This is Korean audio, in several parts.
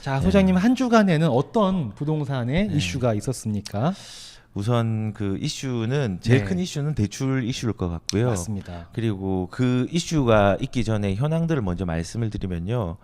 자, 소장님 한 주간에는 어떤 부동산의 네. 이슈가 있었습니까? 우선 그 이슈는 제일 네. 큰 이슈는 대출 이슈일 것 같고요. 맞습니다. 그리고 그 이슈가 있기 전에 현황들을 먼저 말씀을 드리면요.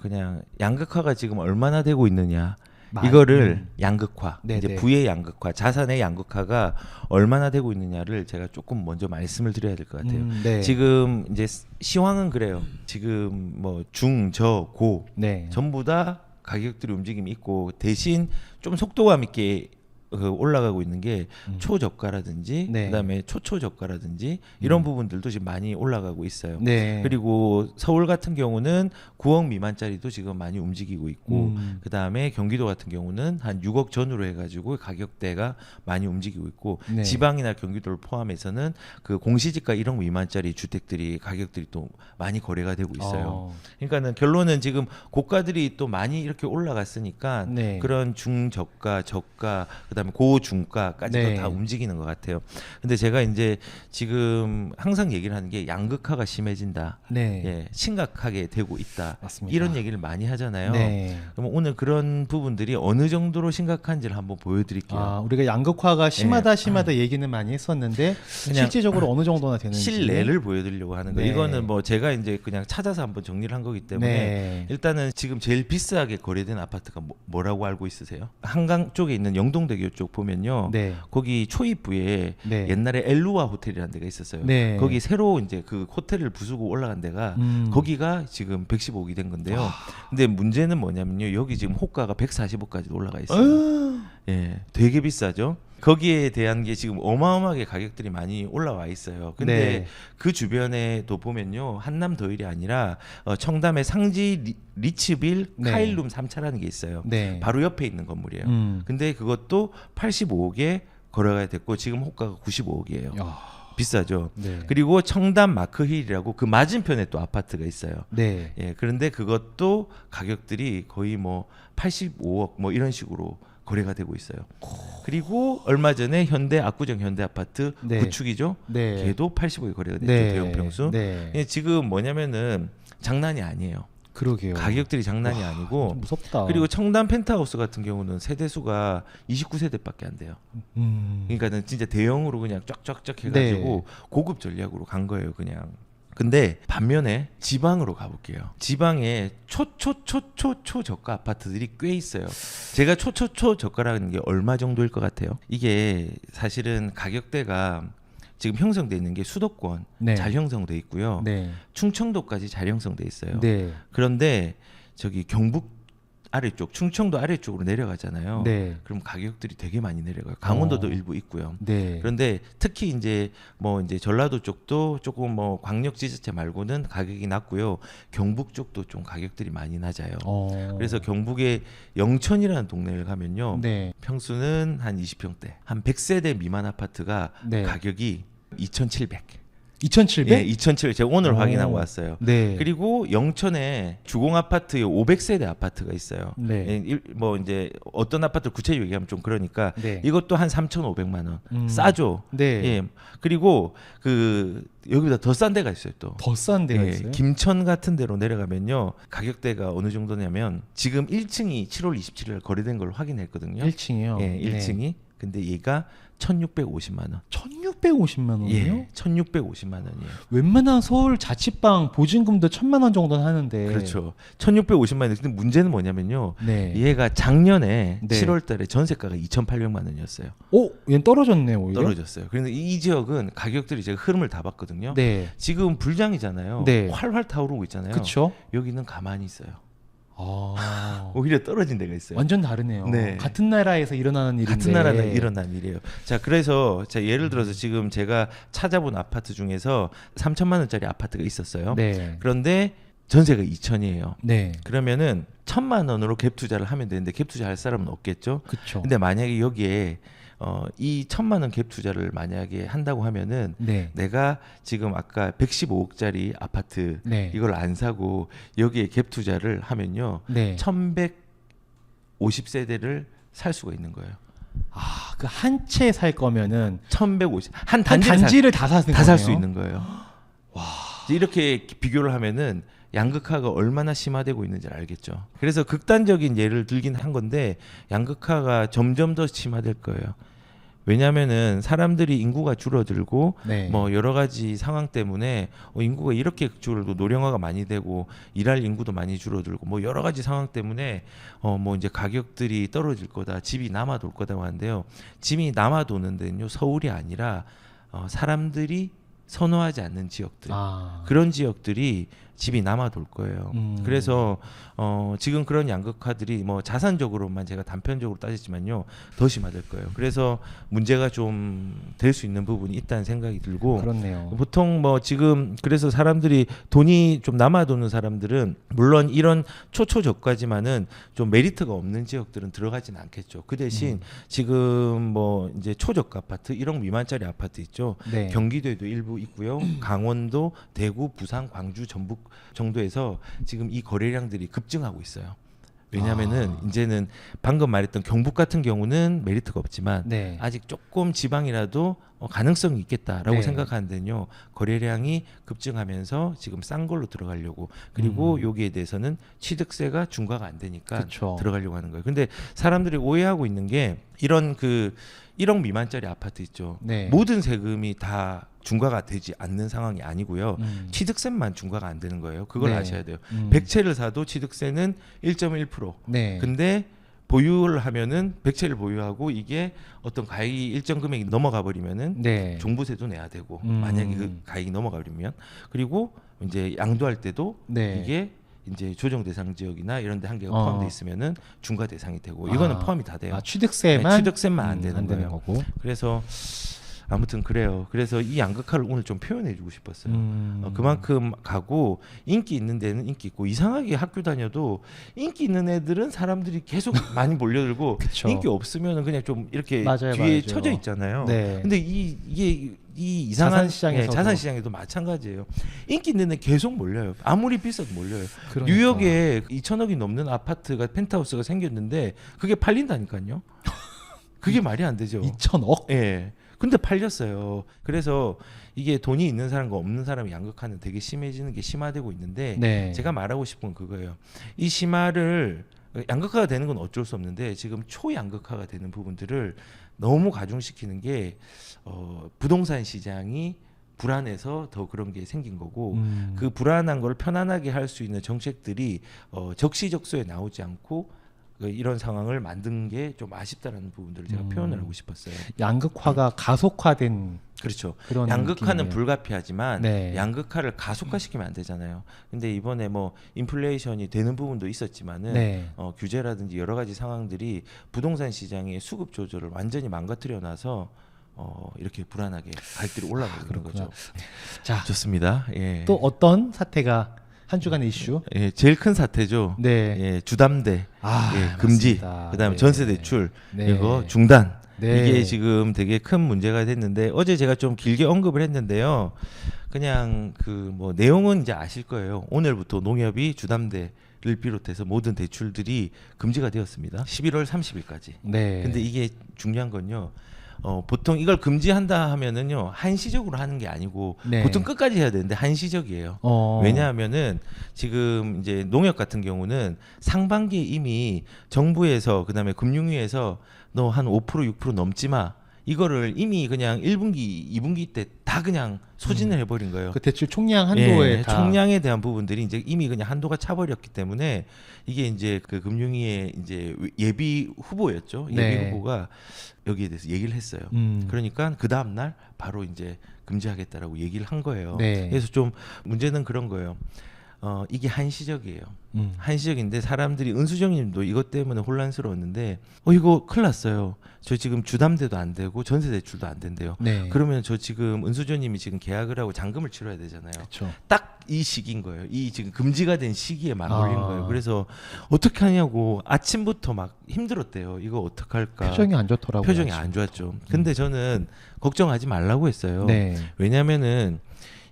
그냥 양극화가 지금 얼마나 되고 있느냐. 이거를 양극화, 네네. 이제 부의 양극화, 자산의 양극화가 얼마나 되고 있느냐를 제가 조금 먼저 말씀을 드려야 될 것 같아요. 네. 지금 이제 시황은 그래요. 지금 뭐 중, 저, 고 네. 전부 다 가격들이 움직임이 있고 대신 좀 속도감 있게 올라가고 있는 게 초저가라든지 네. 그다음에 초초저가라든지 이런 부분들도 지금 많이 올라가고 있어요. 네. 그리고 서울 같은 경우는 9억 미만짜리도 지금 많이 움직이고 있고 그다음에 경기도 같은 경우는 한 6억 전후로 해가지고 가격대가 많이 움직이고 있고 네. 지방이나 경기도를 포함해서는 그 공시지가 1억 미만짜리 주택들이 가격들이 또 많이 거래가 되고 있어요. 그러니까는 결론은 지금 고가들이 또 많이 이렇게 올라갔으니까 네. 그런 중저가, 저가, 그다음에 고중가까지도 네. 다 움직이는 것 같아요. 근데 제가 이제 지금 항상 얘기를 하는 게 양극화가 심해진다. 네. 예, 심각하게 되고 있다. 맞습니다. 이런 얘기를 많이 하잖아요. 네. 그럼 오늘 그런 부분들이 어느 정도로 심각한지를 한번 보여드릴게요. 아, 우리가 양극화가 심하다 얘기는 많이 했었는데 그냥 실질적으로 어느 정도나 되는지 실내를 보여드리려고 하는 거예요. 네. 이거는 뭐 제가 이제 그냥 찾아서 한번 정리를 한 거기 때문에 네. 일단은 지금 제일 비싸게 거래된 아파트가 뭐라고 알고 있으세요? 한강 쪽에 있는 영동대교 쪽 보면요. 네. 거기 초입부에 네. 옛날에 엘루아 호텔이라는 데가 있었어요. 네. 거기 새로 이제 그 호텔을 부수고 올라간 데가 거기가 지금 115억이 된 건데요. 근데 문제는 뭐냐면요. 여기 지금 호가가 140억까지 올라가 있어요. 예, 되게 비싸죠. 거기에 대한 게 지금 어마어마하게 가격들이 많이 올라와 있어요. 근데 네. 그 주변에도 보면요. 한남 더일이 아니라 청담의 상지 리츠빌 네. 카일룸 3차라는 게 있어요. 네. 바로 옆에 있는 건물이에요. 근데 그것도 85억에 거래가 됐고 지금 호가가 95억이에요. 야. 비싸죠. 네. 그리고 청담 마크힐이라고 그 맞은편에 또 아파트가 있어요. 네. 예, 그런데 그것도 가격들이 거의 뭐 85억 뭐 이런 식으로 거래가 되고 있어요. 그리고 얼마 전에 현대 압구정 현대 아파트 네. 구축이죠. 네. 걔도 80억에 거래가 됐죠. 네. 대형 평수. 네. 예, 지금 뭐냐면은 장난이 아니에요. 그러게요. 가격들이 장난이 아니고 좀 무섭다. 그리고 청담 펜트하우스 같은 경우는 세대수가 29세대밖에 안 돼요. 그러니까는 진짜 대형으로 그냥 쫙쫙쫙 해가지고 고급 전략으로 간 거예요, 그냥. 근데 반면에 지방으로 가볼게요. 지방에 초저가 아파트들이 꽤 있어요. 제가 초저가라는 게 얼마 정도일 것 같아요? 이게 사실은 가격대가 지금 형성돼 있는 게 수도권 네. 잘 형성돼 있고요. 네. 충청도까지 잘 형성돼 있어요. 네. 그런데 저기 경북 아래쪽, 충청도 아래쪽으로 내려가잖아요. 네. 그럼 가격들이 되게 많이 내려가요. 강원도도 일부 있고요. 네. 그런데 특히 이제 뭐 이제 전라도 쪽도 조금 뭐 광역 지자체 말고는 가격이 낮고요. 경북 쪽도 좀 가격들이 많이 낮아요. 그래서 경북의 영천이라는 동네를 가면요. 네. 평수는 한 20평대, 한 100세대 미만 아파트가 네. 가격이 2,700. 2,700? 예, 2,700. 제가 오늘 오. 확인하고 왔어요. 네. 그리고 영천에 주공 아파트에 500세대 아파트가 있어요. 네. 예, 뭐 이제 어떤 아파트 구체적으로 얘기하면 좀 그러니까 네. 이것도 한 3,500만 원. 싸죠. 네. 예. 그리고 그 여기보다 더 싼 데가 있어요, 또. 더 싼 데가 예, 있어요? 김천 같은 데로 내려가면요. 가격대가 어느 정도냐면 지금 1층이 7월 27일 거래된 걸 확인했거든요. 1층이요? 예, 1층이. 네. 근데 얘가 1,650만 원. 1,650만 원이요? 예, 1,650만 원이에요. 웬만한 서울 자취방 보증금도 1,000만 원 정도는 하는데. 그렇죠. 1,650만 원. 근데 문제는 뭐냐면요. 네. 얘가 작년에 네. 7월 달에 전세가가 2,800만 원이었어요. 얘는 떨어졌네 오히려. 떨어졌어요. 그런데 이 지역은 가격들이 제가 흐름을 다 봤거든요. 네. 지금 불장이잖아요. 네. 활활 타오르고 있잖아요. 그렇죠. 여기는 가만히 있어요. 아. 오히려 떨어진 데가 있어요. 완전 다르네요. 네. 같은 나라에서 일어나는 일인데. 같은 나라는 일어난 일이에요. 자, 그래서 자, 예를 들어서 지금 제가 찾아본 아파트 중에서 3천만 원짜리 아파트가 있었어요. 네. 그런데 전세가 2천이에요. 네. 그러면은 1,000만 원으로 갭 투자를 하면 되는데 갭 투자할 사람은 없겠죠. 그렇죠. 근데 만약에 여기에 이 1,000만 원 갭 투자를 만약에 한다고 하면은 네. 내가 지금 아까 115억짜리 아파트 네. 이걸 안 사고 여기에 갭 투자를 하면요. 네. 1,150세대를 살 수가 있는 거예요. 아, 그 한 채 살 거면은 1,150. 한 한 단지를 다 사는 다 살 거네요? 수 있는 거예요. 와. 이제 이렇게 비교를 하면은 양극화가 얼마나 심화되고 있는지를 알겠죠. 그래서 극단적인 예를 들긴 한 건데 양극화가 점점 더 심화될 거예요. 왜냐하면은 사람들이 인구가 줄어들고 네. 뭐 여러 가지 상황 때문에 인구가 이렇게 줄어들고 노령화가 많이 되고 일할 인구도 많이 줄어들고 뭐 여러 가지 상황 때문에 뭐 이제 가격들이 떨어질 거다, 집이 남아돌 거다고 하는데요. 집이 남아도는 데는요 서울이 아니라 사람들이 선호하지 않는 지역들, 그런 지역들이 집이 남아돌 거예요. 그래서 지금 그런 양극화들이 뭐 자산적으로만 제가 단편적으로 따지지만요 더 심화될 거예요. 그래서 문제가 좀 될 수 있는 부분이 있다는 생각이 들고, 그렇네요. 보통 뭐 지금 그래서 사람들이 돈이 좀 남아도는 사람들은 물론 이런 초초저가지만은 좀 메리트가 없는 지역들은 들어가지는 않겠죠. 그 대신 지금 뭐 이제 초저가 아파트 1억 미만짜리 아파트 있죠. 네. 경기도에도 일부 있고요. 강원도, 대구, 부산, 광주, 전북 정도에서 지금 이 거래량들이 급증하고 있어요. 왜냐하면은 이제는 방금 말했던 경북 같은 경우는 메리트가 없지만 네. 아직 조금 지방이라도 가능성이 있겠다라고 네. 생각하는 데는요 거래량이 급증하면서 지금 싼 걸로 들어가려고, 그리고 여기에 대해서는 취득세가 중과가 안 되니까 그쵸. 들어가려고 하는 거예요. 근데 사람들이 오해하고 있는 게 이런 그 1억 미만짜리 아파트 있죠. 네. 모든 세금이 다 중과가 되지 않는 상황이 아니고요. 취득세만 중과가 안 되는 거예요. 그걸 네. 아셔야 돼요. 100채를 사도 취득세는 1.1%. 네. 근데 보유를 하면은 100채를 보유하고 이게 어떤 가액이 일정 금액이 넘어가 버리면은 네. 종부세도 내야 되고, 만약에 그 가액이 넘어가 버리면, 그리고 이제 양도할 때도 네. 이게 이제 조정 대상 지역이나 이런 데 한계가 포함되어 있으면은 중과 대상이 되고, 이거는 포함이 다 돼요. 취득세만 네, 취득세만 안 되는 안 되는 거예요. 거고. 그래서 아무튼 그래요. 그래서 이 양극화를 오늘 좀 표현해주고 싶었어요. 그만큼 가고 인기 있는 데는 인기 있고, 이상하게 학교 다녀도 인기 있는 애들은 사람들이 계속 많이 몰려들고 그쵸. 인기 없으면은 그냥 좀 이렇게 맞아요, 뒤에 맞아요. 쳐져 있잖아요. 네. 근데 이게 이 이상한 자산시장에서도. 자산시장에도 마찬가지예요. 인기 있는 애 계속 몰려요. 아무리 비싸도 몰려요. 그러니까. 뉴욕에 2천억이 넘는 아파트가 펜트하우스가 생겼는데 그게 팔린다니까요. 그게 말이 안 되죠. 2천억? 예. 근데 팔렸어요. 그래서 이게 돈이 있는 사람과 없는 사람의 양극화는 되게 심해지는 게 심화되고 있는데, 네. 제가 말하고 싶은 건 그거예요. 이 심화를 양극화가 되는 건 어쩔 수 없는데 지금 초양극화가 되는 부분들을 너무 가중시키는 게 부동산 시장이 불안해서 더 그런 게 생긴 거고, 그 불안한 걸 편안하게 할 수 있는 정책들이 적시적소에 나오지 않고 이런 상황을 만든 게 좀 아쉽다라는 부분들을 제가 표현을 하고 싶었어요. 양극화가 가속화된 그렇죠. 그런 양극화는 느낌이에요. 불가피하지만 네. 양극화를 가속화시키면 안 되잖아요. 근데 이번에 뭐 인플레이션이 되는 부분도 있었지만은 네. 규제라든지 여러 가지 상황들이 부동산 시장의 수급 조절을 완전히 망가뜨려 놔서 이렇게 불안하게 가격들이 올라가는 그렇구나. 거죠. 자, 좋습니다. 예. 또 어떤 사태가 한 주간의 이슈? 예, 제일 큰 사태죠. 네. 예, 주담대, 예, 금지, 맞습니다. 그다음에 네. 전세 대출 네. 이거 중단. 네. 이게 지금 되게 큰 문제가 됐는데, 어제 제가 좀 길게 언급을 했는데요. 그냥 그 뭐 내용은 이제 아실 거예요. 오늘부터 농협이 주담대를 비롯해서 모든 대출들이 금지가 되었습니다. 11월 30일까지. 네. 근데 이게 중요한 건요. 보통 이걸 금지한다 하면은요 한시적으로 하는 게 아니고 네. 보통 끝까지 해야 되는데 한시적이에요. 왜냐하면은 지금 이제 농협 같은 경우는 상반기에 이미 정부에서 그다음에 금융위에서 너 한 5% 6% 넘지 마, 이거를 이미 그냥 1분기 2분기 때 다 그냥 소진을 해버린 거예요. 그 대출 총량 한도에 예, 다 총량에 대한 부분들이 이제 이미 그냥 한도가 차버렸기 때문에 이게 이제 그 금융위의 이제 예비 후보였죠. 예비 네. 후보가 여기에 대해서 얘기를 했어요. 그러니까 그 다음 날 바로 이제 금지하겠다라고 얘기를 한 거예요. 네. 그래서 좀 문제는 그런 거예요. 이게 한시적이에요. 한시적인데 사람들이, 은수정님도 이것 때문에 혼란스러웠는데 이거 큰일 났어요. 저 지금 주담대도 안 되고 전세 대출도 안 된대요. 네. 그러면 저 지금 은수정님이 지금 계약을 하고 잔금을 치러야 되잖아요. 그렇죠. 딱 이 시기인 거예요. 이 지금 금지가 된 시기에 맞물린 아. 거예요. 그래서 어떻게 하냐고 아침부터 막 힘들었대요. 이거 어떡할까. 표정이 안 좋더라고요. 표정이 안 좋았죠. 근데 저는 걱정하지 말라고 했어요. 네. 왜냐면은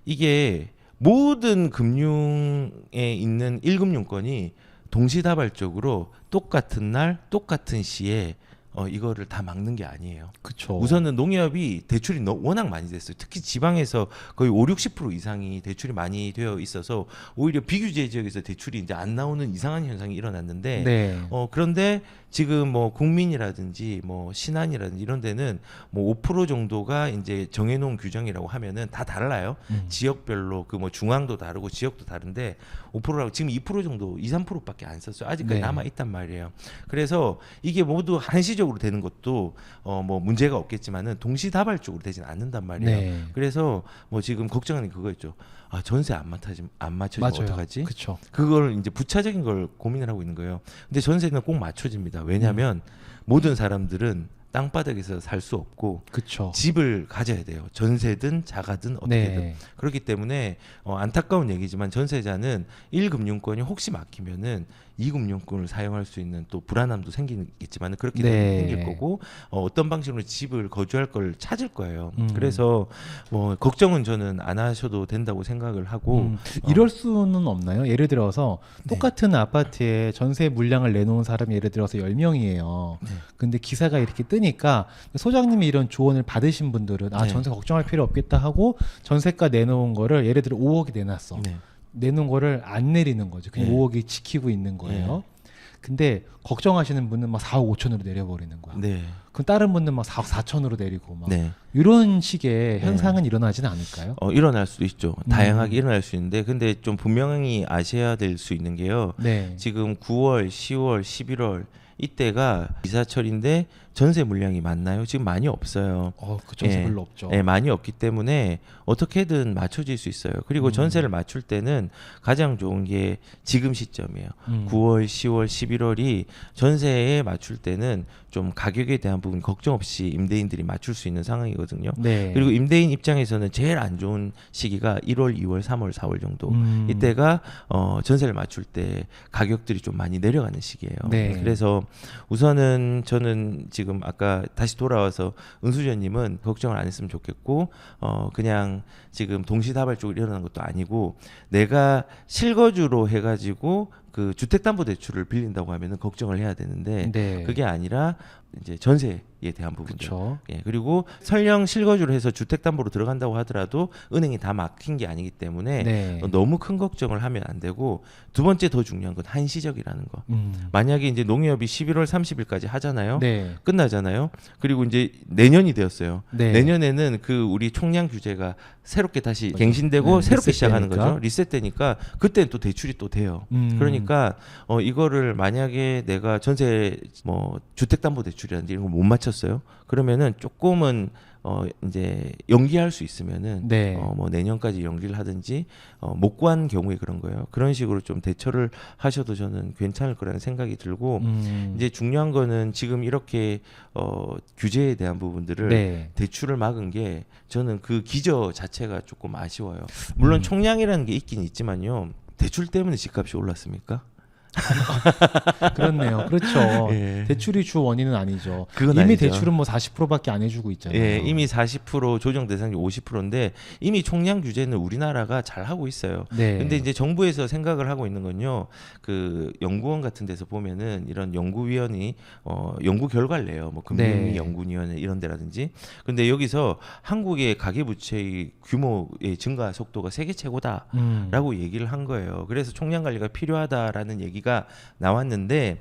이게 모든 금융에 있는 1금융권이 동시다발적으로 똑같은 날 똑같은 시에 이거를 다 막는 게 아니에요. 그렇죠. 우선은 농협이 대출이 워낙 많이 됐어요. 특히 지방에서 거의 5-60% 이상이 대출이 많이 되어 있어서 오히려 비규제 지역에서 대출이 이제 안 나오는 이상한 현상이 일어났는데 네. 그런데 지금 뭐 국민이라든지 뭐 신한이라든지 이런 데는 뭐 5% 정도가 이제 정해놓은 규정이라고 하면은 다 달라요. 지역별로 그 뭐 중앙도 다르고 지역도 다른데 5%라고 지금 2% 정도 2-3%밖에 안 썼어요. 아직까지 네. 남아 있단 말이에요. 그래서 이게 모두 한시적으로 되는 것도 뭐 문제가 없겠지만은 동시다발적으로 되진 않는단 말이에요. 네. 그래서 뭐 지금 걱정하는 게 그거였죠. 아, 전세 안 맞춰지면 어떡하지? 그렇죠. 그걸 이제 부차적인 걸 고민을 하고 있는 거예요. 근데 전세는 꼭 맞춰집니다. 왜냐하면 모든 사람들은 땅바닥에서 살 수 없고 그렇죠. 집을 가져야 돼요. 전세든 자가든 어떻게든. 네. 그렇기 때문에 안타까운 얘기지만 전세자는 1금융권이 혹시 막히면은 2금융권을 사용할 수 있는 또 불안함도 생기겠지만 그렇게 네. 생길 거고 어떤 방식으로 집을 거주할 걸 찾을 거예요. 음. 그래서 뭐 걱정은 저는 안 하셔도 된다고 생각을 하고 이럴 수는 없나요? 예를 들어서 네. 똑같은 아파트에 전세 물량을 내놓은 사람이 예를 들어서 10명이에요. 네. 근데 기사가 이렇게 뜨니까 소장님이 이런 조언을 받으신 분들은 네. 전세 걱정할 필요 없겠다 하고 전세가 내놓은 거를 예를 들어 5억이 내놨어. 네. 내놓은 거를 안 내리는 거죠. 그냥 네. 5억이 지키고 있는 거예요. 근데 걱정하시는 분은 막 4억 5천으로 내려버리는 거야. 네. 그럼 다른 분은 막 4억 4천으로 내리고 막 네. 이런 식의 현상은 일어나지는 않을까요? 일어날 수도 있죠. 다양하게 일어날 수 있는데 근데 좀 분명히 아셔야 될 수 있는 게요. 네. 지금 9월, 10월, 11월 이때가 이사철인데 전세 물량이 많나요? 지금 많이 없어요. 그 전세 예. 별로 없죠. 예, 많이 없기 때문에 어떻게든 맞춰질 수 있어요. 그리고 전세를 맞출 때는 가장 좋은 게 지금 시점이에요. 9월, 10월, 11월이 전세에 맞출 때는 좀 가격에 대한 부분 걱정 없이 임대인들이 맞출 수 있는 상황이거든요. 네. 그리고 임대인 입장에서는 제일 안 좋은 시기가 1월, 2월, 3월, 4월 정도. 이때가 전세를 맞출 때 가격들이 좀 많이 내려가는 시기예요. 네. 그래서 우선은 저는 지금 아까 다시 돌아와서 은수저님은 걱정을 안 했으면 좋겠고 그냥 지금 동시다발적으로 일어나는 것도 아니고 내가 실거주로 해가지고 그 주택담보대출을 빌린다고 하면은 걱정을 해야 되는데 네. 그게 아니라 이제 전세에 대한 부분들. 그렇죠. 예, 그리고 설령 실거주로 해서 주택담보로 들어간다고 하더라도 은행이 다 막힌 게 아니기 때문에 네. 너무 큰 걱정을 하면 안 되고 두 번째 더 중요한 건 한시적이라는 거. 음. 만약에 이제 농협이 11월 30일까지 하잖아요. 네. 끝나잖아요. 그리고 이제 내년이 되었어요. 네. 내년에는 그 우리 총량 규제가 새롭게 다시 갱신되고 네, 새롭게 시작하는 리셋되니까. 거죠. 리셋되니까 그때는 또 대출이 또 돼요. 그러니까 이거를 만약에 내가 전세 뭐 주택담보대출이라든지 이런 걸 못 맞췄어요. 그러면은 조금은 이제 연기할 수 있으면은 네. 뭐 내년까지 연기를 하든지 못 구한 경우에 그런 거예요. 그런 식으로 좀 대처를 하셔도 저는 괜찮을 거라는 생각이 들고 이제 중요한 거는 지금 이렇게 규제에 대한 부분들을 네. 대출을 막은 게 저는 그 기저 자체가 조금 아쉬워요. 물론 총량이라는 게 있긴 있지만요. 대출 때문에 집값이 올랐습니까? 그렇네요. 그렇죠. 예. 대출이 주 원인은 아니죠. 그건 이미 아니죠. 대출은 뭐 40%밖에 안 해주고 있잖아요. 예, 이미 40% 조정 대상이 50%인데 이미 총량 규제는 우리나라가 잘 하고 있어요. 네. 근데 이제 정부에서 생각을 하고 있는 건요. 그 연구원 같은 데서 보면은 이런 연구위원이 연구 결과를 내요. 뭐 금융위 네. 연구위원회 이런 데라든지. 근데 여기서 한국의 가계부채의 규모의 증가 속도가 세계 최고다라고 얘기를 한 거예요. 그래서 총량 관리가 필요하다라는 얘기가 나왔는데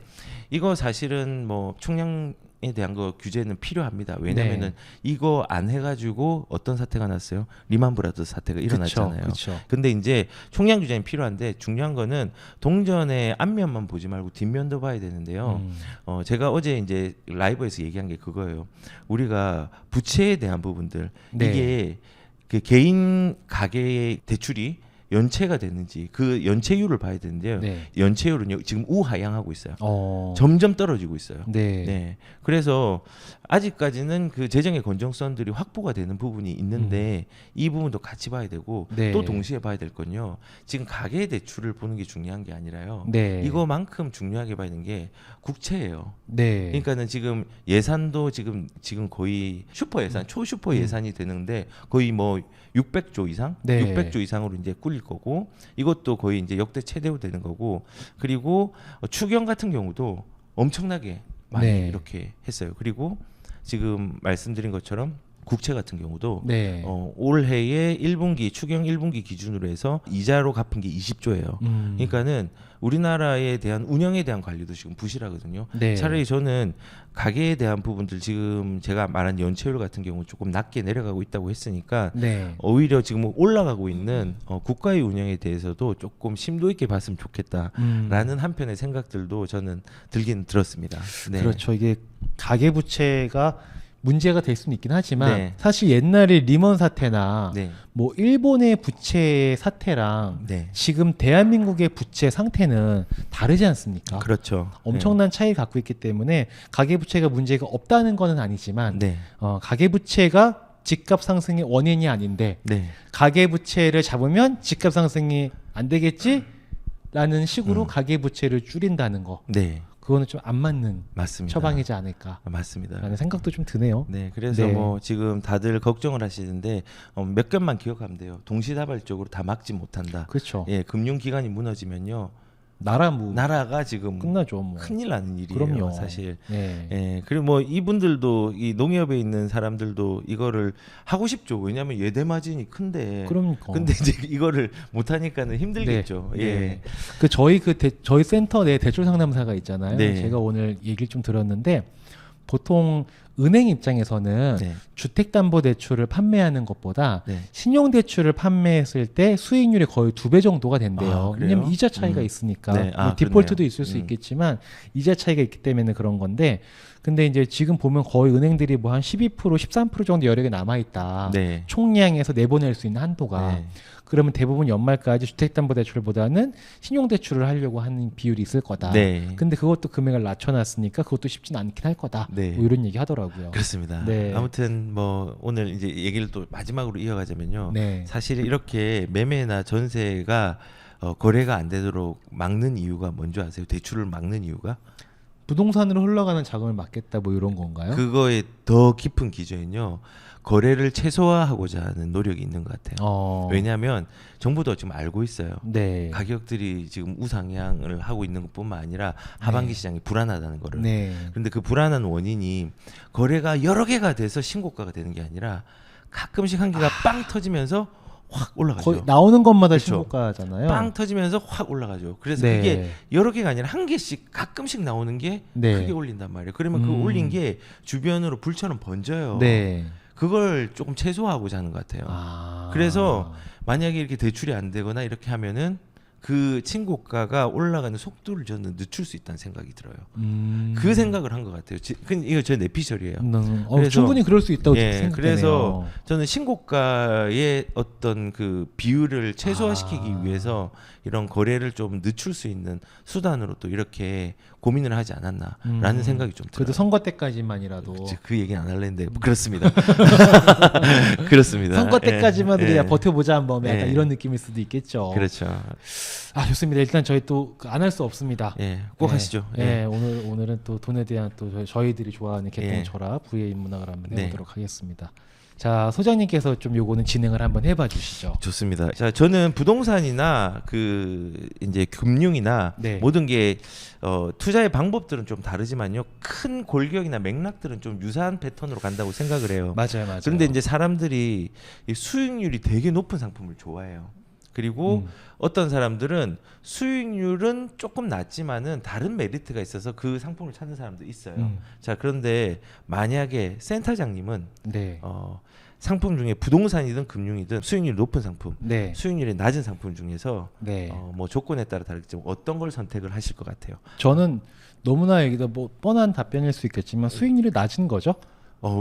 이거 사실은 뭐 총량에 대한 거 규제는 필요합니다. 왜냐면은 네. 이거 안 해가지고 어떤 사태가 났어요? 리만 브라더스 사태가 일어났잖아요. 그쵸. 근데 이제 총량 규제는 필요한데 중요한 거는 동전의 앞면만 보지 말고 뒷면도 봐야 되는데요. 제가 어제 이제 라이브에서 얘기한 게 그거예요. 우리가 부채에 대한 부분들 네. 이게 그 개인 가계의 대출이 연체가 됐는지 그 연체율을 봐야 되는데요. 네. 연체율은 지금 우하향하고 있어요. 점점 떨어지고 있어요. 네. 네. 그래서 아직까지는 그 재정의 건전성들이 확보가 되는 부분이 있는데 이 부분도 같이 봐야 되고 네. 또 동시에 봐야 될 건요. 지금 가계 대출을 보는 게 중요한 게 아니라요. 네. 이거만큼 중요하게 봐야 되는 게 국채예요. 네. 그러니까는 지금 예산도 지금 거의 슈퍼 예산, 초슈퍼 예산이 되는데 거의 뭐 600조 이상, 네. 600조 이상으로 이제 꿀릴 거고 이것도 거의 이제 역대 최대로 되는 거고 그리고 추경 같은 경우도 엄청나게 많이 네. 이렇게 했어요. 그리고 지금 말씀드린 것처럼 국채 같은 경우도 네. 올해의 1분기 추경 1분기 기준으로 해서 이자로 갚은 게 20조예요. 그러니까는 우리나라에 대한 운영에 대한 관리도 지금 부실하거든요. 네. 차라리 저는 가계에 대한 부분들 지금 제가 말한 연체율 같은 경우 조금 낮게 내려가고 있다고 했으니까 네. 오히려 지금 올라가고 있는 국가의 운영에 대해서도 조금 심도 있게 봤으면 좋겠다라는 한편의 생각들도 저는 들긴 들었습니다. 네. 그렇죠. 이게 가계부채가 문제가 될 수는 있긴 하지만 네. 사실 옛날에 리먼 사태나 네. 뭐 일본의 부채 사태랑 네. 지금 대한민국의 부채 상태는 다르지 않습니까? 그렇죠. 엄청난 차이를 갖고 있기 때문에 가계부채가 문제가 없다는 것은 아니지만 네. 가계부채가 집값 상승의 원인이 아닌데 네. 가계부채를 잡으면 집값 상승이 안 되겠지라는 식으로 가계부채를 줄인다는 거 네. 그거는 좀 안 맞는 맞습니다. 처방이지 않을까라는 맞습니다. 생각도 좀 드네요. 네, 그래서 네. 뭐 지금 다들 걱정을 하시는데 몇 개만 기억하면 돼요. 동시다발적으로 다 막지 못한다. 그렇죠. 예, 금융기관이 무너지면요, 나라가 지금 끝나죠. 뭐. 큰일 나는 일이에요. 그럼요. 사실. 네. 예, 그리고 뭐 이분들도 이 농협에 있는 사람들도 이거를 하고 싶죠. 왜냐하면 예대 마진이 큰데. 그러니까. 근데 이제 이거를 못 하니까는 힘들겠죠. 네. 예. 네. 저희 센터 내 대출 상담사가 있잖아요. 네. 제가 오늘 얘기를 좀 들었는데 보통 은행 입장에서는 네. 주택담보대출을 판매하는 것보다 네. 신용대출을 판매했을 때 수익률이 거의 2배 정도가 된대요. 아, 그래요? 왜냐면 이자 차이가 있으니까 네. 아, 뭐 디폴트도 그러네요. 있을 수 있겠지만 이자 차이가 있기 때문에 그런 건데 근데 이제 지금 보면 거의 은행들이 뭐 한 12% 13% 정도 여력이 남아있다. 네. 총량에서 내보낼 수 있는 한도가 네. 그러면 대부분 연말까지 주택담보대출보다는 신용대출을 하려고 하는 비율이 있을 거다. 네. 근데 그것도 금액을 낮춰놨으니까 그것도 쉽진 않긴 할 거다. 네. 뭐 이런 얘기 하더라고요. 그렇습니다. 네. 아무튼 뭐 오늘 이제 얘기를 또 마지막으로 이어가자면요. 네. 사실 이렇게 매매나 전세가 거래가 안 되도록 막는 이유가 뭔지 아세요? 대출을 막는 이유가? 부동산으로 흘러가는 자금을 막겠다 뭐 이런 건가요? 그거의 더 깊은 기조는요. 거래를 최소화하고자 하는 노력이 있는 것 같아요. 왜냐하면 정부도 지금 알고 있어요. 네. 가격들이 지금 우상향을 하고 있는 것뿐만 아니라 하반기 네. 시장이 불안하다는 거를. 네. 그런데 그 불안한 원인이 거래가 여러 개가 돼서 신고가가 되는 게 아니라 가끔씩 한 개가 빵 터지면서 확 올라가죠. 거의 나오는 것마다 그렇죠. 신고가잖아요. 빵 터지면서 확 올라가죠. 그래서 네. 그게 여러 개가 아니라 한 개씩 가끔씩 나오는 게 네. 크게 올린단 말이에요. 그러면 그 올린 게 주변으로 불처럼 번져요. 네. 그걸 조금 최소화하고자 하는 것 같아요. 그래서 만약에 이렇게 대출이 안 되거나 이렇게 하면은 그 신고가가 올라가는 속도를 저는 늦출 수 있다는 생각이 들어요. 그 생각을 한 것 같아요. 이거 제 내피셜이에요. 그래서, 충분히 그럴 수 있다고 예, 생각해요. 그래서 저는 신고가의 어떤 그 비율을 최소화시키기 위해서 이런 거래를 좀 늦출 수 있는 수단으로 또 이렇게 고민을 하지 않았나라는 생각이 좀 들어요. 그래도 선거 때까지만이라도 그 얘기는 안 할래 했는데 그렇습니다. 그렇습니다. 선거 때까지만 예, 그냥 버텨보자 한번 약간 예. 이런 느낌일 수도 있겠죠. 그렇죠. 좋습니다. 일단 저희 또 안 할 수 없습니다. 예, 꼭 네. 하시죠. 예, 오늘은 또 돈에 대한 또 저희들이 좋아하는 개통 예. 철학 부의 인문학을 한번 네. 해보도록 하겠습니다. 자, 소장님께서 좀 요거는 진행을 한번 해봐 주시죠. 좋습니다. 자, 저는 부동산이나 그 이제 금융이나 네. 모든 게 투자의 방법들은 좀 다르지만요. 큰 골격이나 맥락들은 좀 유사한 패턴으로 간다고 생각을 해요. 맞아요. 그런데 이제 사람들이 이 수익률이 되게 높은 상품을 좋아해요. 그리고 어떤 사람들은 수익률은 조금 낮지만은 다른 메리트가 있어서 그 상품을 찾는 사람도 있어요. 자, 그런데 만약에 센터장님은 네. 상품 중에 부동산이든 금융이든 수익률이 높은 상품, 네. 수익률이 낮은 상품 중에서 네. 뭐 조건에 따라 다르겠지만 어떤 걸 선택을 하실 것 같아요? 저는 너무나 여기다 뭐 뻔한 답변일 수 있겠지만 수익률이 낮은 거죠.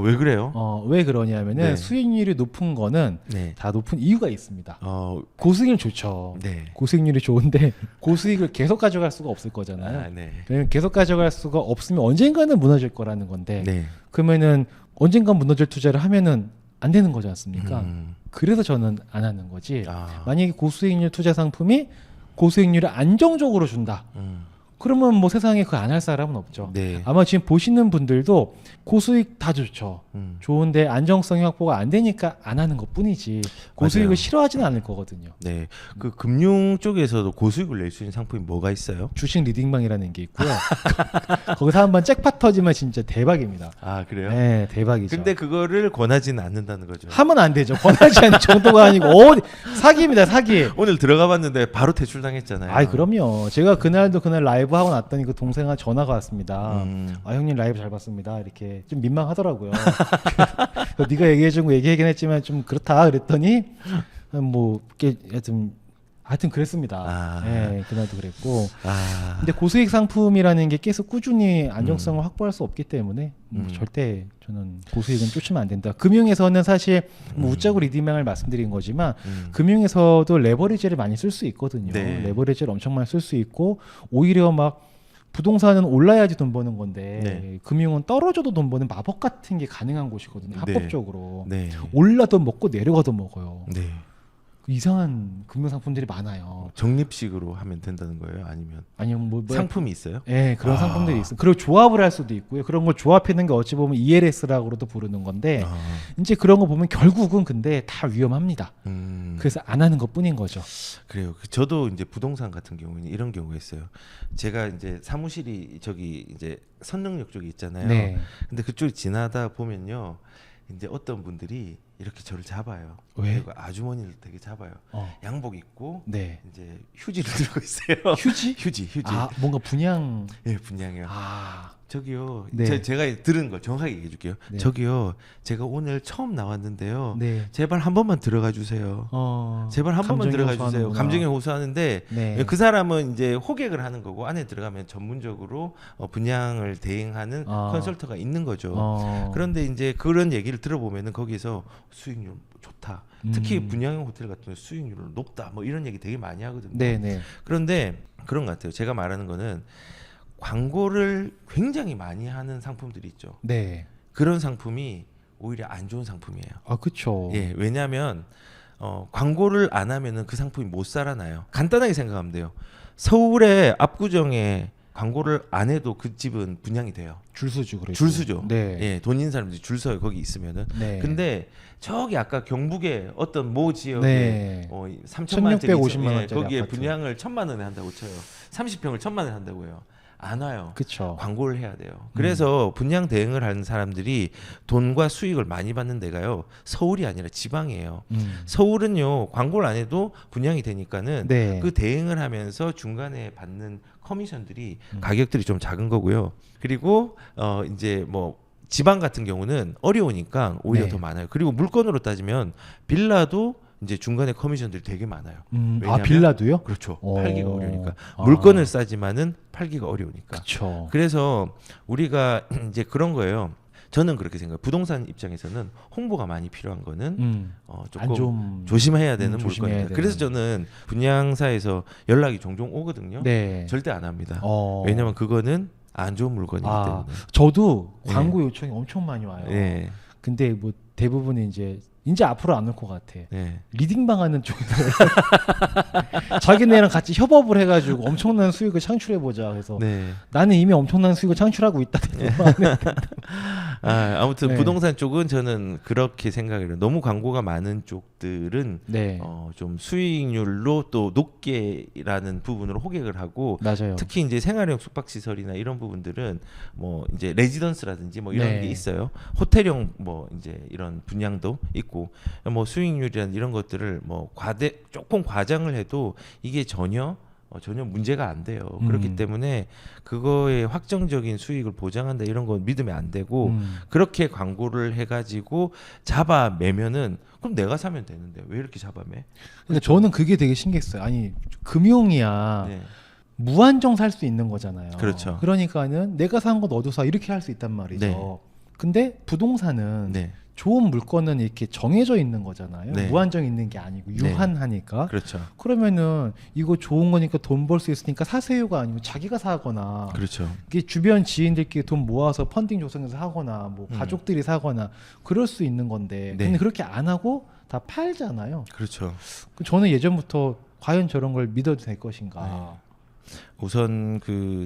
왜 그래요? 왜 그러냐면은 네. 수익률이 높은 거는 네. 다 높은 이유가 있습니다. 어, 고수익률 좋죠. 네. 고수익률이 좋은데 고수익을 계속 가져갈 수가 없을 거잖아요. 아, 네. 왜냐면 계속 가져갈 수가 없으면 언젠가는 무너질 거라는 건데 네. 그러면은 언젠가 무너질 투자를 하면은 안 되는 거지 않습니까? 그래서 저는 안 하는 거지. 만약에 고수익률 투자 상품이 고수익률을 안정적으로 준다. 그러면 뭐 세상에 그 안 할 사람은 없죠. 네. 아마 지금 보시는 분들도 고수익 다 좋죠. 좋은데 안정성이 확보가 안 되니까 안 하는 것뿐이지 고수익을 맞아요. 싫어하지는 않을 거거든요. 네. 그 금융 쪽에서도 고수익을 낼 수 있는 상품이 뭐가 있어요? 주식 리딩방이라는 게 있고요. 거기서 한번 잭팟 터지면 진짜 대박입니다. 아, 그래요? 네, 대박이죠. 근데 그거를 권하지는 않는다는 거죠. 하면 안 되죠. 권하지 않는 정도가 아니고 어디 사기입니다, 사기. 오늘 들어가 봤는데 바로 퇴출당했잖아요. 아이 그럼요. 제가 그날 라이브 하고 났더니 그 동생한테 전화가 왔습니다. 음. 아 형님 라이브 잘 봤습니다. 이렇게 좀 민망하더라고요. 그래서 네가 얘기해준 거 얘기하긴 했지만 좀 그렇다 그랬더니 뭐 이게 하여튼 그랬습니다. 아. 네, 그날도 그랬고. 아. 근데 고수익 상품이라는 게 계속 꾸준히 안정성을 확보할 수 없기 때문에 절대 저는 고수익은 쫓으면 안 된다. 금융에서는 사실 뭐 웃자고 리딩방을 말씀드린 거지만 금융에서도 레버리지를 많이 쓸 수 있거든요. 네. 레버리지를 엄청 많이 쓸 수 있고 오히려 막 부동산은 올라야지 돈 버는 건데 네. 금융은 떨어져도 돈 버는 마법 같은 게 가능한 곳이거든요. 네. 합법적으로. 네. 올라도 먹고 내려가도 먹어요. 네. 이상한 금융 상품들이 많아요. 적립식으로 하면 된다는 거예요? 아니면 아니면 뭐 상품이 있어요? 네, 그런 상품들이 있어요. 그리고 조합을 할 수도 있고요. 그런 걸 조합하는 게 어찌 보면 ELS라고도 부르는 건데 아. 이제 그런 거 보면 결국은 근데 다 위험합니다. 그래서 안 하는 것뿐인 거죠. 그래요. 저도 이제 부동산 같은 경우는 이런 경우가 있어요. 제가 이제 사무실이 저기 이제 선릉역 쪽에 있잖아요. 네. 근데 그쪽 지나다 보면요, 이제 어떤 분들이 이렇게 저를 잡아요. 왜? 그리고 아주머니를 되게 잡아요. 어. 양복 입고 네. 이제 휴지를 들고 있어요. 휴지? 휴지. 아, 뭔가 분양. 예, 분양이요. 아, 저기요. 네. 제가 들은 걸 정확하게 얘기해 줄게요. 네. 저기요. 제가 오늘 처음 나왔는데요. 네. 제발 한 번만 들어가 주세요. 제발 한 번만 감정이 들어가 주세요. 호소하는구나. 감정에 호소하는데 네. 그 사람은 이제 호객을 하는 거고 안에 들어가면 전문적으로 분양을 대행하는 컨설터가 있는 거죠. 그런데 이제 그런 얘기를 들어보면은 거기서 수익률 좋다. 특히 분양형 호텔 같은 경우 수익률 높다. 뭐 이런 얘기 되게 많이 하거든요. 네, 네. 그런데 그런 것 같아요. 제가 말하는 거는 광고를 굉장히 많이 하는 상품들이 있죠. 네. 그런 상품이 오히려 안 좋은 상품이에요. 아, 그렇죠. 예, 왜냐하면 광고를 안 하면은 그 상품이 못 살아나요. 간단하게 생각하면 돼요. 서울의 압구정에 광고를 안 해도 그 집은 분양이 돼요. 줄수죠, 그래도. 줄수죠. 네. 예, 돈 있는 사람들이 줄 서요. 거기 있으면은. 네. 근데 저기 아까 경북의 어떤 모 지역에 네. 3천만 원짜리 1650만 원짜리 거기에 아파트. 분양을 1,000만 원에 한다고 쳐요. 30평을 1,000만 원에 한다고 해요. 안 와요. 그렇죠. 광고를 해야 돼요. 그래서 분양 대행을 하는 사람들이 돈과 수익을 많이 받는 데가요. 서울이 아니라 지방이에요. 서울은요. 광고를 안 해도 분양이 되니까는 네. 그 대행을 하면서 중간에 받는 커미션들이 가격들이 좀 작은 거고요. 그리고 이제 뭐 지방 같은 경우는 어려우니까 오히려 네. 더 많아요. 그리고 물건으로 따지면 빌라도 이제 중간에 커미션들이 되게 많아요. 아, 왜냐하면 빌라도요? 그렇죠. 오. 팔기가 어려우니까. 아. 물건을 싸지만은 팔기가 어려우니까. 그렇죠. 그래서 우리가 이제 그런 거예요. 저는 그렇게 생각해요. 부동산 입장에서는 홍보가 많이 필요한 거는 조금 좀 조심해야 되는 조심해야 물건입니다. 그래서 되는. 저는 분양사에서 연락이 종종 오거든요. 네. 절대 안 합니다. 어. 왜냐하면 그거는 안 좋은 물건이기 아, 때문에. 저도 네. 광고 요청이 엄청 많이 와요. 네. 근데 뭐 대부분은 이제 앞으로 안 올 것 같아. 네. 리딩방 하는 쪽에서 자기네랑 같이 협업을 해가지고 엄청난 수익을 창출해보자. 그래서 네. 나는 이미 엄청난 수익을 창출하고 있다. 아무튼 네. 부동산 쪽은 저는 그렇게 생각해요. 너무 광고가 많은 쪽들은 네, 좀 수익률로 또 높게라는 부분으로 호객을 하고 맞아요. 특히 이제 생활형 숙박시설이나 이런 부분들은 뭐 이제 레지던스라든지 뭐 이런 네. 게 있어요. 호텔형 뭐 이제 이런 분양도 있고 뭐 수익률이란 이런 것들을 뭐 조금 과장을 해도 이게 전혀 문제가 안 돼요. 그렇기 때문에 그거에 확정적인 수익을 보장한다 이런 건 믿으면 안 되고 그렇게 광고를 해가지고 잡아매면은 그럼 내가 사면 되는데 왜 이렇게 잡아매? 근데 저는 그게 되게 신기했어요. 아니 금융이야. 네. 무한정 살 수 있는 거잖아요. 그렇죠. 그러니까는 내가 산 거 너도 사 이렇게 할 수 있단 말이죠. 네. 근데 부동산은 네. 좋은 물건은 이렇게 정해져 있는 거잖아요. 네. 무한정 있는 게 아니고 네. 유한하니까. 그렇죠. 그러면은 이거 좋은 거니까 돈 벌 수 있으니까 사세요가 아니고 자기가 사거나 그렇죠. 이게 주변 지인들끼리 돈 모아서 펀딩 조성해서 하거나 뭐 가족들이 사거나 그럴 수 있는 건데 네. 근데 그렇게 안 하고 다 팔잖아요. 그렇죠. 저는 예전부터 과연 저런 걸 믿어도 될 것인가. 네. 우선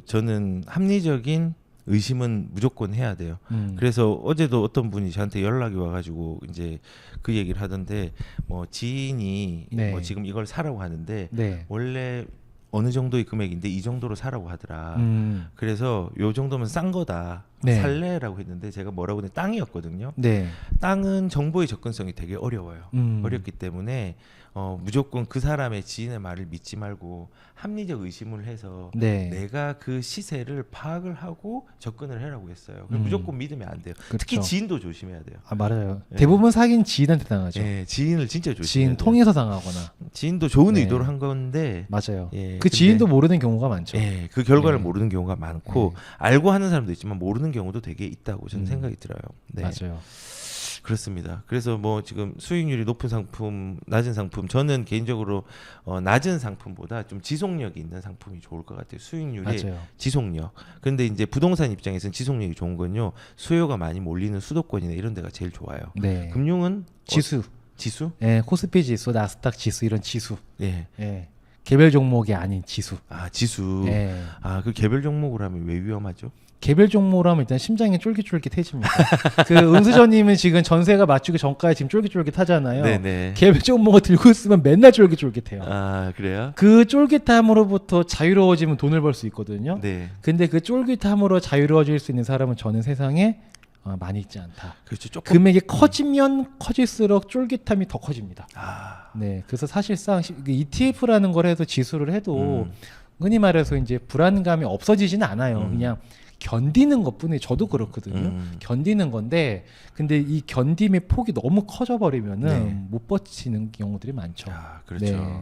저는 합리적인 의심은 무조건 해야 돼요. 그래서 어제도 어떤 분이 저한테 연락이 와가지고 이제 그 얘기를 하던데 뭐 지인이 네. 뭐 지금 이걸 사라고 하는데 네. 원래 어느 정도의 금액인데 이 정도로 사라고 하더라. 그래서 요 정도면 싼 거다. 네. 살래라고 했는데 제가 뭐라고 했는데 땅이었거든요. 네. 땅은 정보의 접근성이 되게 어려워요. 어렵기 때문에 무조건 그 사람의 지인의 말을 믿지 말고 합리적 의심을 해서 네. 내가 그 시세를 파악을 하고 접근을 해라고 했어요. 무조건 믿으면 안 돼요. 그렇죠. 특히 지인도 조심해야 돼요. 아 맞아요. 네. 대부분 사기는 지인한테 당하죠. 예, 지인을 진짜 조심해야 지인 돼요. 통해서 당하거나. 지인도 좋은 네. 의도로 한 건데 맞아요. 예, 그 근데- 지인도 모르는 경우가 많죠. 예, 그 결과를 네. 모르는 경우가 많고 알고 하는 사람도 있지만 모르는 경우도 되게 있다고 저는 생각이 들어요. 네. 맞아요. 그렇습니다. 그래서 뭐 지금 수익률이 높은 상품, 낮은 상품, 저는 개인적으로 낮은 상품보다 좀 지속력이 있는 상품이 좋을 것 같아요. 수익률이 맞아요. 지속력. 그런데 이제 부동산 입장에서는 지속력이 좋은 건요. 수요가 많이 몰리는 수도권이나 이런 데가 제일 좋아요. 네. 금융은 지수. 지수? 예, 코스피 지수, 나스닥 지수 이런 지수. 예. 예. 개별 종목이 아닌 지수. 아 지수. 예. 아 그 개별 종목으로 하면 왜 위험하죠? 개별 종목으로 하면 일단 심장이 쫄깃쫄깃해집니다. 그 은수저님은 지금 전세가 맞추기 전까지 지금 쫄깃쫄깃하잖아요. 네네. 개별 종목을 들고 있으면 맨날 쫄깃쫄깃해요. 아 그래요? 그 쫄깃함으로부터 자유로워지면 돈을 벌 수 있거든요. 네. 근데 그 쫄깃함으로 자유로워질 수 있는 사람은 저는 세상에 많이 있지 않다. 그렇죠. 조금. 금액이 커지면 커질수록 쫄깃함이 더 커집니다. 아. 네, 그래서 사실상 ETF라는 걸 해도 지수를 해도 흔히 말해서 이제 불안감이 없어지지는 않아요. 그냥 견디는 것뿐이에요. 저도 그렇거든요. 견디는 건데, 근데 이 견딤의 폭이 너무 커져 버리면은 네. 못 버티는 경우들이 많죠. 아 그렇죠. 네.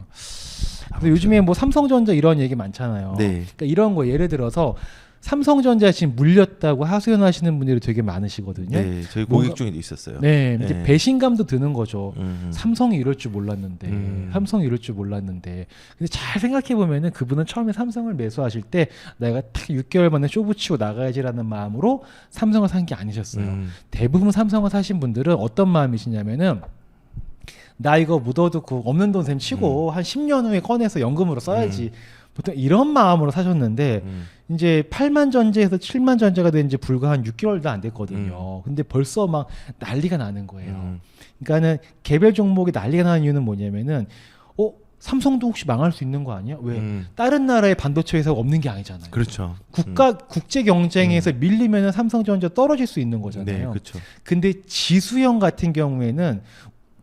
그래서 요즘에 뭐 삼성전자 이런 얘기 많잖아요. 네. 그러니까 이런 거 예를 들어서 삼성전자 지금 물렸다고 하소연하시는 분들이 되게 많으시거든요. 네, 저희 뭔가- 고객 중에도 있었어요. 네, 이제 네. 배신감도 드는 거죠. 음. 삼성이 이럴 줄 몰랐는데, 삼성이 이럴 줄 몰랐는데. 근데 잘 생각해 보면은 그분은 처음에 삼성을 매수하실 때 내가 딱 6개월 만에 쇼 붙이고 나가야지라는 마음으로 삼성을 산 게 아니셨어요. 대부분 삼성을 사신 분들은 어떤 마음이시냐면은 나 이거 묻어두고 없는 돈 셈 치고 한 10년 후에 꺼내서 연금으로 써야지. 보통 이런 마음으로 사셨는데 이제 8만 전제에서 7만 전제가 된 지 불과 한 6개월도 안 됐거든요. 근데 벌써 막 난리가 나는 거예요. 그러니까는 개별 종목이 난리가 나는 이유는 뭐냐면은 삼성도 혹시 망할 수 있는 거 아니야? 왜? 다른 나라의 반도체 회사가 없는 게 아니잖아요. 그렇죠. 국제 경쟁에서 밀리면은 삼성전자 떨어질 수 있는 네, 거잖아요. 그렇죠. 근데 지수형 같은 경우에는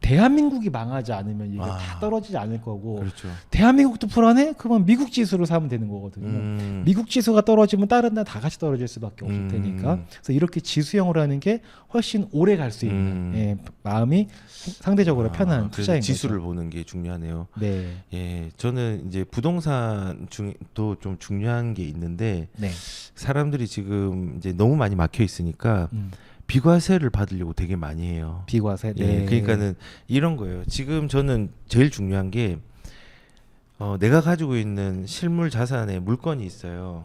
대한민국이 망하지 않으면 이게 아. 다 떨어지지 않을 거고 그렇죠. 대한민국도 불안해? 그러면 미국 지수로 사면 되는 거거든요. 미국 지수가 떨어지면 다른 나라 다 같이 떨어질 수밖에 없을 테니까. 그래서 이렇게 지수형으로 하는 게 훨씬 오래 갈 수 있는 마음이 상대적으로 편한 그래서 투자인 지수를 거죠. 보는 게 중요하네요. 네. 예, 저는 이제 부동산 중도 좀 중요한 게 있는데 네. 사람들이 지금 이제 너무 많이 막혀 있으니까 음. 비과세를 받으려고 되게 많이 해요. 비과세. 예, 네. 그러니까는 이런 거예요. 지금 저는 제일 중요한 게 내가 가지고 있는 실물 자산에 물건이 있어요.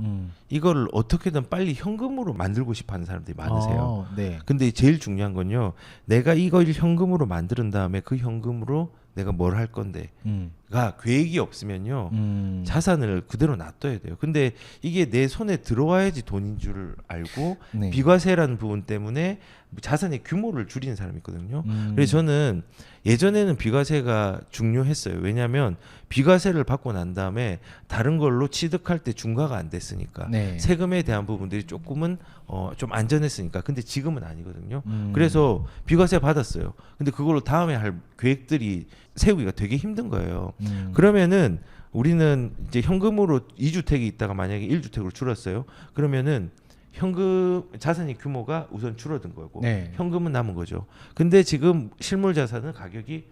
이거를 어떻게든 빨리 현금으로 만들고 싶어하는 사람들이 많으세요. 네. 근데 제일 중요한 건요. 내가 이걸 현금으로 만드는 다음에 그 현금으로 내가 뭘 할 건데가 계획이 없으면요. 자산을 그대로 놔둬야 돼요. 근데 이게 내 손에 들어와야지 돈인 줄 알고 네. 비과세라는 부분 때문에 자산의 규모를 줄이는 사람이 있거든요. 그래서 저는 예전에는 비과세가 중요했어요. 왜냐하면 비과세를 받고 난 다음에 다른 걸로 취득할 때 중과가 안 됐으니까 네. 세금에 대한 부분들이 조금은 좀 안전했으니까. 근데 지금은 아니거든요. 그래서 비과세 받았어요. 근데 그걸로 다음에 할 계획들이 세우기가 되게 힘든 거예요. 그러면은 우리는 이제 현금으로 2주택이 있다가 만약에 1주택으로 줄었어요. 그러면은 현금 자산의 규모가 우선 줄어든 거고 네. 현금은 남은 거죠. 근데 지금 실물 자산은 가격이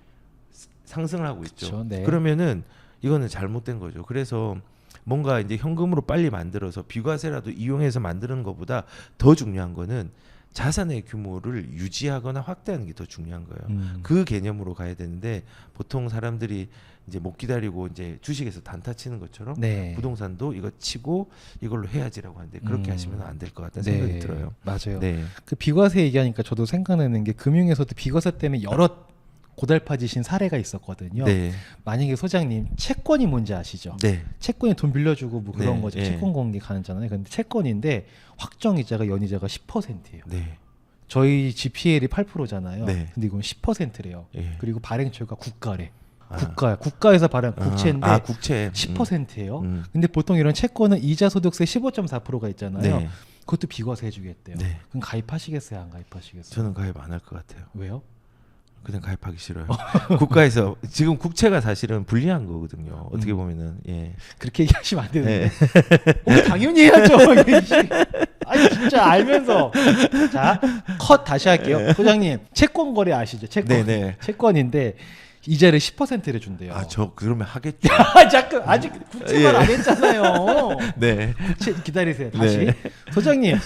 상승을 하고 있죠. 그렇죠. 네. 그러면은 이거는 잘못된 거죠. 그래서 뭔가 이제 현금으로 빨리 만들어서 비과세라도 이용해서 만드는 것보다 더 중요한 거는 자산의 규모를 유지하거나 확대하는 게 더 중요한 거예요. 그 개념으로 가야 되는데 보통 사람들이 이제 못 기다리고 이제 주식에서 단타 치는 것처럼 네. 부동산도 이거 치고 이걸로 해야지라고 하는데 그렇게 하시면 안 될 것 같다는 생각이 들어요. 맞아요. 네. 그 비과세 얘기하니까 저도 생각나는 게 금융에서도 비과세 때문에 여러 고달파지신 사례가 있었거든요. 네. 만약에 소장님 채권이 뭔지 아시죠? 네. 채권에 돈 빌려주고 뭐 그런 네, 거죠. 예. 채권 관계 가능잖아요. 근데 채권인데 확정이자가 연이자가 10%예요. 네. 저희 GPL이 8%잖아요. 네. 근데 이건 10%래요. 예. 그리고 발행처가 국가래. 아. 국가에서 발행 국채인데 국채. 10%예요. 음. 근데 보통 이런 채권은 이자 소득세 15.4%가 있잖아요. 네. 그것도 비과세 해주겠대요. 네. 그럼 가입하시겠어요? 안 가입하시겠어요? 저는 가입 안 할 것 같아요. 왜요? 그냥 가입하기 싫어요. 국가에서 지금 국채가 사실은 불리한 거거든요. 어떻게 보면은 예. 그렇게 얘기하시면 안 되는데. 당연히 해야죠. 아니 진짜 알면서. 자, 컷 다시 할게요. 소장님, 채권 거래 아시죠? 채권. 네네. 채권인데 이자를 10%를 준대요. 저 그러면 하겠죠. 잠깐 아직 구체만 예. 안 했잖아요. 네. 구체 기다리세요. 다시. 네. 소장님,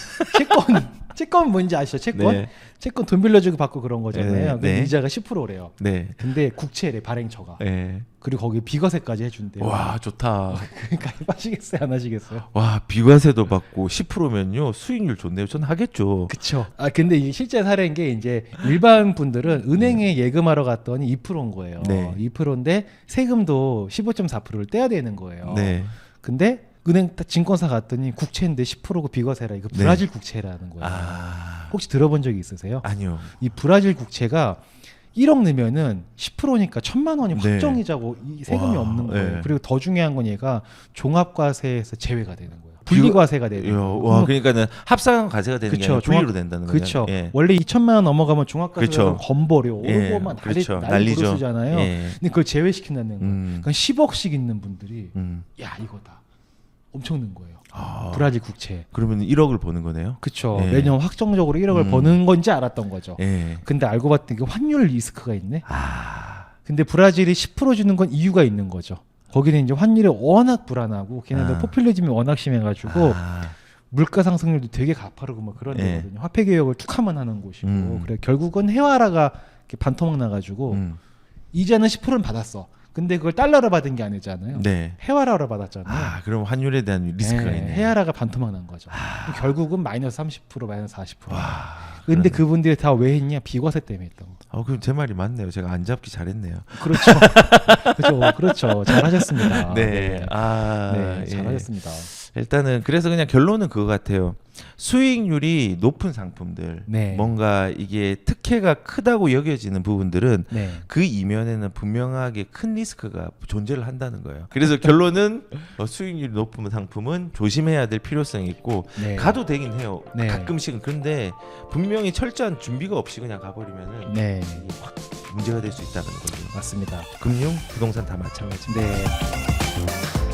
채권 뭔지 아시죠? 채권? 네. 채권 돈 빌려주고 받고 그런 거잖아요. 네. 근데 네. 이자가 10%래요. 네. 근데 국채래 발행처가. 네. 그리고 거기 비과세까지 해준대요. 와 좋다. 가입하시겠어요? 안 하시겠어요? 와 비과세도 받고 10%면요 수익률 좋네요. 전 하겠죠. 그쵸. 아 근데 이게 실제 사례인 게 이제 일반 분들은 은행에 예금하러 갔더니 2%인 거예요. 네. 2%인데 세금도 15.4%를 떼야 되는 거예요. 네. 근데 은행 증권사 갔더니 국채인데 10%고 비과세라 이거 네. 브라질 국채라는 거예요. 아 혹시 들어본 적이 있으세요? 아니요. 이 브라질 국채가 1억 넣으면은 10%니까 1,000만 원이 네. 확정이자고 이 세금이 와, 없는 거예요. 네. 그리고 더 중요한 건 얘가 종합과세에서 제외가 되는 거예요. 분리과세가 되는 거예요. 와 그러니까는 합산 과세가 되는 게 아니라 분리로 된다는 거죠. 그렇죠. 예. 원래 2천만 원 넘어가면 종합과세가 그렇죠. 건버려 오르고 예, 막 그렇죠. 난리 난리죠. 부르스잖아요. 예. 근데 그걸 제외시킨다는 거예요. 그러니까 10억씩 있는 분들이 야 이거다 엄청 는 거예요. 아, 브라질 국채. 그러면 1억을 버는 거네요. 그렇죠. 예. 매년 확정적으로 1억을 버는 건지 알았던 거죠. 예. 근데 알고 봤더니 이게 환율 리스크가 있네. 아. 근데 브라질이 10% 주는 건 이유가 있는 거죠. 거기는 이제 환율이 워낙 불안하고 걔네들 포퓰리즘이 워낙 심해가지고 물가 상승률도 되게 가파르고 뭐 그런 예. 데거든요. 화폐 개혁을 툭 하면 하는 곳이고 그래 결국은 해와라가 이렇게 반토막 나가지고 이자는 10%는 받았어. 근데 그걸 달러로 받은 게 아니잖아요. 네. 해와라로 받았잖아요. 아, 그럼 환율에 대한 리스크가 네, 있네. 해와라가 반토막 난 거죠. 결국은 마이너스 30%, 마이너스 40%. 와. 근데 그분들이 다 왜 했냐? 비과세 때문에 했던 거. 그럼 제 말이 맞네요. 제가 안 잡기 잘했네요. 그렇죠. 그렇죠. 잘하셨습니다. 네. 아, 네, 예. 잘하셨습니다. 일단은 그래서 그냥 결론은 그거 같아요. 수익률이 높은 상품들, 네. 뭔가 이게 특혜가 크다고 여겨지는 부분들은 네. 그 이면에는 분명하게 큰 리스크가 존재를 한다는 거예요. 그래서 결론은 수익률이 높은 상품은 조심해야 될 필요성이 있고 네. 가도 되긴 해요. 네. 가끔씩은. 그런데 분명히 철저한 준비가 없이 그냥 가버리면은 네. 이게 확 문제가 될 수 있다는 거죠. 맞습니다. 금융, 부동산 다 마찬가지입니다. 네.